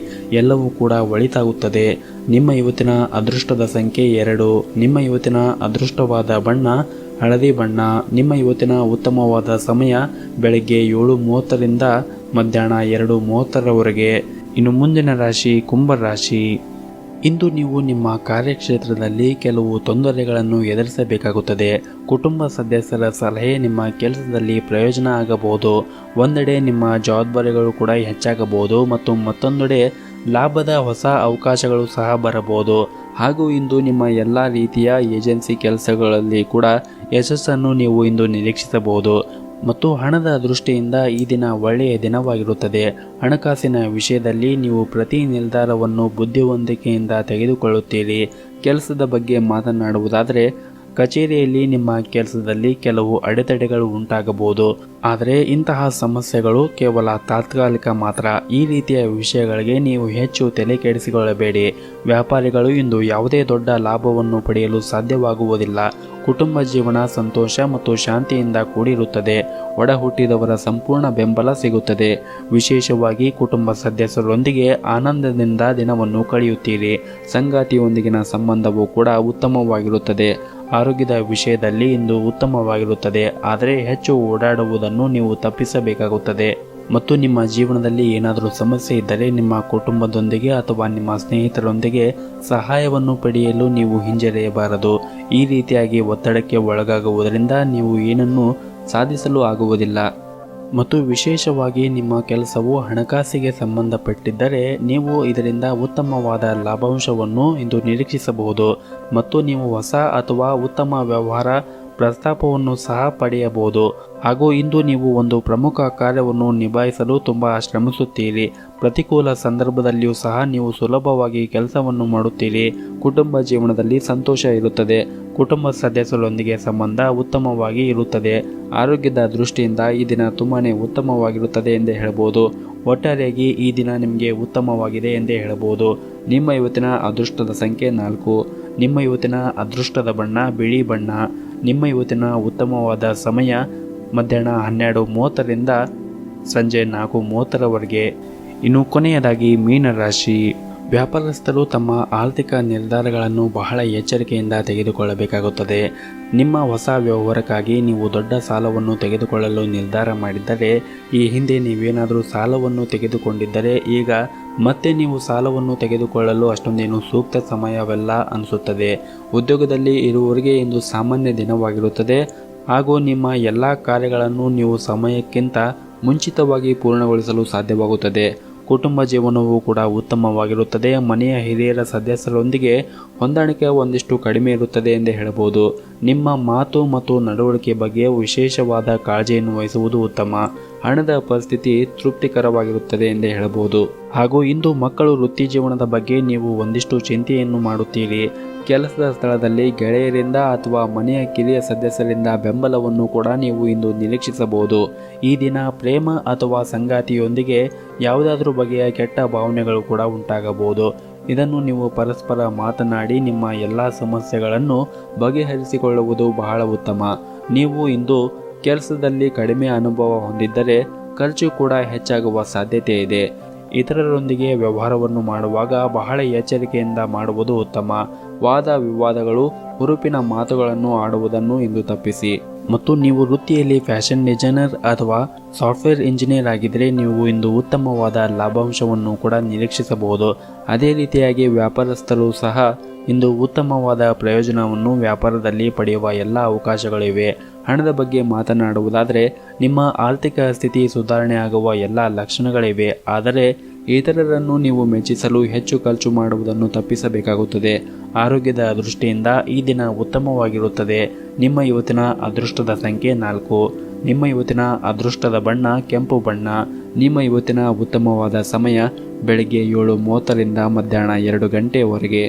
ಎಲ್ಲವೂ ಕೂಡ ಒಳಿತಾಗುತ್ತದೆ. ನಿಮ್ಮ ಇವತ್ತಿನ ಅದೃಷ್ಟದ ಸಂಖ್ಯೆ 2. ನಿಮ್ಮ ಇವತ್ತಿನ ಅದೃಷ್ಟವಾದ ಬಣ್ಣ ಹಳದಿ ಬಣ್ಣ. ನಿಮ್ಮ ಇವತ್ತಿನ ಉತ್ತಮವಾದ ಸಮಯ ಬೆಳಗ್ಗೆ 7:30ರಿಂದ ಮಧ್ಯಾಹ್ನ 2:30ರವರೆಗೆ. ಇನ್ನು ಮುಂದಿನ ರಾಶಿ ಕುಂಭ ರಾಶಿ. ಇಂದು ನೀವು ನಿಮ್ಮ ಕಾರ್ಯಕ್ಷೇತ್ರದಲ್ಲಿ ಕೆಲವು ತೊಂದರೆಗಳನ್ನು ಎದುರಿಸಬೇಕಾಗುತ್ತದೆ. ಕುಟುಂಬ ಸದಸ್ಯರ ಸಲಹೆ ನಿಮ್ಮ ಕೆಲಸದಲ್ಲಿ ಪ್ರಯೋಜನ ಆಗಬಹುದು. ಒಂದೆಡೆ ನಿಮ್ಮ ಜವಾಬ್ದಾರಿಗಳು ಕೂಡ ಹೆಚ್ಚಾಗಬಹುದು ಮತ್ತು ಮತ್ತೊಂದೆಡೆ ಲಾಭದ ಹೊಸ ಅವಕಾಶಗಳು ಸಹ ಬರಬಹುದು. ಹಾಗೂ ಇಂದು ನಿಮ್ಮ ಎಲ್ಲ ರೀತಿಯ ಏಜೆನ್ಸಿ ಕೆಲಸಗಳಲ್ಲಿ ಕೂಡ ಯಶಸ್ಸನ್ನು ನೀವು ಇಂದು ನಿರೀಕ್ಷಿಸಬಹುದು. ಮತ್ತು ಹಣದ ದೃಷ್ಟಿಯಿಂದ ಈ ದಿನ ಒಳ್ಳೆಯ ದಿನವಾಗಿರುತ್ತದೆ. ಹಣಕಾಸಿನ ವಿಷಯದಲ್ಲಿ ನೀವು ಪ್ರತಿ ನಿರ್ಧಾರವನ್ನು ಬುದ್ಧಿವಂತಿಕೆಯಿಂದ ತೆಗೆದುಕೊಳ್ಳುತ್ತೀರಿ. ಕೆಲಸದ ಬಗ್ಗೆ ಮಾತನಾಡುವುದಾದರೆ ಕಚೇರಿಯಲ್ಲಿ ನಿಮ್ಮ ಕೆಲಸದಲ್ಲಿ ಕೆಲವು ಅಡೆತಡೆಗಳು ಉಂಟಾಗಬಹುದು. ಆದರೆ ಇಂತಹ ಸಮಸ್ಯೆಗಳು ಕೇವಲ ತಾತ್ಕಾಲಿಕ ಮಾತ್ರ. ಈ ರೀತಿಯ ವಿಷಯಗಳಿಗೆ ನೀವು ಹೆಚ್ಚು ತಲೆ ಕೆಡಿಸಿಕೊಳ್ಳಬೇಡಿ. ವ್ಯಾಪಾರಿಗಳು ಇಂದು ಯಾವುದೇ ದೊಡ್ಡ ಲಾಭವನ್ನು ಪಡೆಯಲು ಸಾಧ್ಯವಾಗುವುದಿಲ್ಲ. ಕುಟುಂಬ ಜೀವನ ಸಂತೋಷ ಮತ್ತು ಶಾಂತಿಯಿಂದ ಕೂಡಿರುತ್ತದೆ. ಒಡ ಹುಟ್ಟಿದವರ ಸಂಪೂರ್ಣ ಬೆಂಬಲ ಸಿಗುತ್ತದೆ. ವಿಶೇಷವಾಗಿ ಕುಟುಂಬ ಸದಸ್ಯರೊಂದಿಗೆ ಆನಂದದಿಂದ ದಿನವನ್ನು ಕಳೆಯುತ್ತೀರಿ. ಸಂಗಾತಿಯೊಂದಿಗಿನ ಸಂಬಂಧವೂ ಕೂಡ ಉತ್ತಮವಾಗಿರುತ್ತದೆ. ಆರೋಗ್ಯದ ವಿಷಯದಲ್ಲಿ ಇಂದು ಉತ್ತಮವಾಗಿರುತ್ತದೆ. ಆದರೆ ಹೆಚ್ಚು ಓಡಾಡುವುದನ್ನು ನೀವು ತಪ್ಪಿಸಬೇಕಾಗುತ್ತದೆ. ಮತ್ತು ನಿಮ್ಮ ಜೀವನದಲ್ಲಿ ಏನಾದರೂ ಸಮಸ್ಯೆ ಇದ್ದರೆ ನಿಮ್ಮ ಕುಟುಂಬದೊಂದಿಗೆ ಅಥವಾ ನಿಮ್ಮ ಸ್ನೇಹಿತರೊಂದಿಗೆ ಸಹಾಯವನ್ನು ಪಡೆಯಲು ನೀವು ಹಿಂಜರಿಯಬಾರದು. ಈ ರೀತಿಯಾಗಿ ಒತ್ತಡಕ್ಕೆ ಒಳಗಾಗುವುದರಿಂದ ನೀವು ಏನನ್ನೂ ಸಾಧಿಸಲು ಆಗುವುದಿಲ್ಲ. ಮತ್ತು ವಿಶೇಷವಾಗಿ ನಿಮ್ಮ ಕೆಲಸವು ಹಣಕಾಸಿಗೆ ಸಂಬಂಧಪಟ್ಟಿದ್ದರೆ ನೀವು ಇದರಿಂದ ಉತ್ತಮವಾದ ಲಾಭಾಂಶವನ್ನು ಇಂದು ನಿರೀಕ್ಷಿಸಬಹುದು. ಮತ್ತು ನೀವು ಹೊಸ ಅಥವಾ ಉತ್ತಮ ವ್ಯವಹಾರ ಪ್ರಸ್ತಾಪವನ್ನು ಸಹ ಪಡೆಯಬಹುದು. ಹಾಗೂ ಇಂದು ನೀವು ಒಂದು ಪ್ರಮುಖ ಕಾರ್ಯವನ್ನು ನಿಭಾಯಿಸಲು ತುಂಬಾ ಶ್ರಮಿಸುತ್ತೀರಿ. ಪ್ರತಿಕೂಲ ಸಂದರ್ಭದಲ್ಲಿಯೂ ಸಹ ನೀವು ಸುಲಭವಾಗಿ ಕೆಲಸವನ್ನು ಮಾಡುತ್ತೀರಿ. ಕುಟುಂಬ ಜೀವನದಲ್ಲಿ ಸಂತೋಷ ಇರುತ್ತದೆ. ಕುಟುಂಬ ಸದಸ್ಯರೊಂದಿಗೆ ಸಂಬಂಧ ಉತ್ತಮವಾಗಿ ಇರುತ್ತದೆ. ಆರೋಗ್ಯದ ದೃಷ್ಟಿಯಿಂದ ಈ ದಿನ ತುಂಬಾನೇ ಉತ್ತಮವಾಗಿರುತ್ತದೆ ಎಂದೇ ಹೇಳಬಹುದು. ಒಟ್ಟಾರೆಯಾಗಿ ಈ ದಿನ ನಿಮಗೆ ಉತ್ತಮವಾಗಿದೆ ಎಂದೇ ಹೇಳಬಹುದು. ನಿಮ್ಮ ಇವತ್ತಿನ ಅದೃಷ್ಟದ ಸಂಖ್ಯೆ 4. ನಿಮ್ಮ ಇವತ್ತಿನ ಅದೃಷ್ಟದ ಬಣ್ಣ ಬಿಳಿ ಬಣ್ಣ. ನಿಮ್ಮ ಇವತ್ತಿನ ಉತ್ತಮವಾದ ಸಮಯ ಮಧ್ಯಾಹ್ನ 12:30ರಿಂದ ಸಂಜೆ 4:30ರವರೆಗೆ. ಇನ್ನು ಕೊನೆಯದಾಗಿ ಮೀನರಾಶಿ. ವ್ಯಾಪಾರಸ್ಥರು ತಮ್ಮ ಆರ್ಥಿಕ ನಿರ್ಧಾರಗಳನ್ನು ಬಹಳ ಎಚ್ಚರಿಕೆಯಿಂದ ತೆಗೆದುಕೊಳ್ಳಬೇಕಾಗುತ್ತದೆ. ನಿಮ್ಮ ಹೊಸ ವ್ಯವಹಾರಕ್ಕಾಗಿ ನೀವು ದೊಡ್ಡ ಸಾಲವನ್ನು ತೆಗೆದುಕೊಳ್ಳಲು ನಿರ್ಧಾರ ಮಾಡಿದ್ದರೆ, ಈ ಹಿಂದೆ ನೀವೇನಾದರೂ ಸಾಲವನ್ನು ತೆಗೆದುಕೊಂಡಿದ್ದರೆ ಈಗ ಮತ್ತೆ ನೀವು ಸಾಲವನ್ನು ತೆಗೆದುಕೊಳ್ಳಲು ಅಷ್ಟೊಂದೇನು ಸೂಕ್ತ ಸಮಯವಲ್ಲ ಅನಿಸುತ್ತದೆ. ಉದ್ಯೋಗದಲ್ಲಿ ಇರುವವರಿಗೆ ಇಂದು ಸಾಮಾನ್ಯ ದಿನವಾಗಿರುತ್ತದೆ ಹಾಗೂ ನಿಮ್ಮ ಎಲ್ಲ ಕಾರ್ಯಗಳನ್ನು ನೀವು ಸಮಯಕ್ಕಿಂತ ಮುಂಚಿತವಾಗಿ ಪೂರ್ಣಗೊಳಿಸಲು ಸಾಧ್ಯವಾಗುತ್ತದೆ. ಕುಟುಂಬ ಜೀವನವೂ ಕೂಡ ಉತ್ತಮವಾಗಿರುತ್ತದೆ. ಮನೆಯ ಹಿರಿಯರ ಸದಸ್ಯರೊಂದಿಗೆ ಹೊಂದಾಣಿಕೆ ಒಂದಿಷ್ಟು ಕಡಿಮೆ ಇರುತ್ತದೆ ಎಂದೇ ಹೇಳಬಹುದು. ನಿಮ್ಮ ಮಾತು ಮತ್ತು ನಡವಳಿಕೆ ಬಗ್ಗೆ ವಿಶೇಷವಾದ ಕಾಳಜಿಯನ್ನು ವಹಿಸುವುದು ಉತ್ತಮ. ಹಣದ ಪರಿಸ್ಥಿತಿ ತೃಪ್ತಿಕರವಾಗಿರುತ್ತದೆ ಎಂದೇ ಹೇಳಬಹುದು. ಹಾಗೂ ಇಂದು ಮಕ್ಕಳು ವೃತ್ತಿ ಜೀವನದ ಬಗ್ಗೆ ನೀವು ಒಂದಿಷ್ಟು ಚಿಂತೆಯನ್ನು ಮಾಡುತ್ತೀರಿ. ಕೆಲಸದ ಸ್ಥಳದಲ್ಲಿ ಗೆಳೆಯರಿಂದ ಅಥವಾ ಮನೆಯ ಕಿರಿಯ ಸದಸ್ಯರಿಂದ ಬೆಂಬಲವನ್ನು ಕೂಡ ನೀವು ಇಂದು ನಿರೀಕ್ಷಿಸಬಹುದು. ಈ ದಿನ ಪ್ರೇಮ ಅಥವಾ ಸಂಗಾತಿಯೊಂದಿಗೆ ಯಾವುದಾದ್ರೂ ಬಗೆಯ ಕೆಟ್ಟ ಭಾವನೆಗಳು ಕೂಡ ಉಂಟಾಗಬಹುದು. ಇದನ್ನು ನೀವು ಪರಸ್ಪರ ಮಾತನಾಡಿ ನಿಮ್ಮ ಎಲ್ಲ ಸಮಸ್ಯೆಗಳನ್ನು ಬಗೆಹರಿಸಿಕೊಳ್ಳುವುದು ಬಹಳ ಉತ್ತಮ. ನೀವು ಇಂದು ಕೆಲಸದಲ್ಲಿ ಕಡಿಮೆ ಅನುಭವ ಹೊಂದಿದ್ದರೆ ಖರ್ಚು ಕೂಡ ಹೆಚ್ಚಾಗುವ ಸಾಧ್ಯತೆ ಇದೆ. ಇತರರೊಂದಿಗೆ ವ್ಯವಹಾರವನ್ನು ಮಾಡುವಾಗ ಬಹಳ ಎಚ್ಚರಿಕೆಯಿಂದ ಮಾಡುವುದು ಉತ್ತಮ. ವಾದ ವಿವಾದಗಳು, ಹುರುಪಿನ ಮಾತುಗಳನ್ನು ಆಡುವುದನ್ನು ಇಂದು ತಪ್ಪಿಸಿ. ಮತ್ತು ನೀವು ವೃತ್ತಿಯಲ್ಲಿ ಫ್ಯಾಷನ್ ಡಿಸೈನರ್ ಅಥವಾ ಸಾಫ್ಟ್ವೇರ್ ಇಂಜಿನಿಯರ್ ಆಗಿದ್ದರೆ ನೀವು ಇಂದು ಉತ್ತಮವಾದ ಲಾಭಾಂಶವನ್ನು ಕೂಡ ನಿರೀಕ್ಷಿಸಬಹುದು. ಅದೇ ರೀತಿಯಾಗಿ ವ್ಯಾಪಾರಸ್ಥರು ಸಹ ಇಂದು ಉತ್ತಮವಾದ ಪ್ರಯೋಜನವನ್ನು ವ್ಯಾಪಾರದಲ್ಲಿ ಪಡೆಯುವ ಎಲ್ಲ ಅವಕಾಶಗಳಿವೆ. ಹಣದ ಬಗ್ಗೆ ಮಾತನಾಡುವುದಾದರೆ ನಿಮ್ಮ ಆರ್ಥಿಕ ಸ್ಥಿತಿ ಸುಧಾರಣೆ ಆಗುವ ಎಲ್ಲ ಲಕ್ಷಣಗಳಿವೆ. ಆದರೆ ಇತರರನ್ನು ನೀವು ಮೆಚ್ಚಿಸಲು ಹೆಚ್ಚು ಖರ್ಚು ಮಾಡುವುದನ್ನು ತಪ್ಪಿಸಬೇಕಾಗುತ್ತದೆ. ಆರೋಗ್ಯದ ದೃಷ್ಟಿಯಿಂದ ಈ ದಿನ ಉತ್ತಮವಾಗಿರುತ್ತದೆ. ನಿಮ್ಮ ಇವತ್ತಿನ ಅದೃಷ್ಟದ ಸಂಖ್ಯೆ 4. ನಿಮ್ಮ ಇವತ್ತಿನ ಅದೃಷ್ಟದ ಬಣ್ಣ ಕೆಂಪು ಬಣ್ಣ. ನಿಮ್ಮ ಇವತ್ತಿನ ಉತ್ತಮವಾದ ಸಮಯ ಬೆಳಗ್ಗೆ 7:30ರಿಂದ ಮಧ್ಯಾಹ್ನ 2 ಗಂಟೆಯವರೆಗೆ.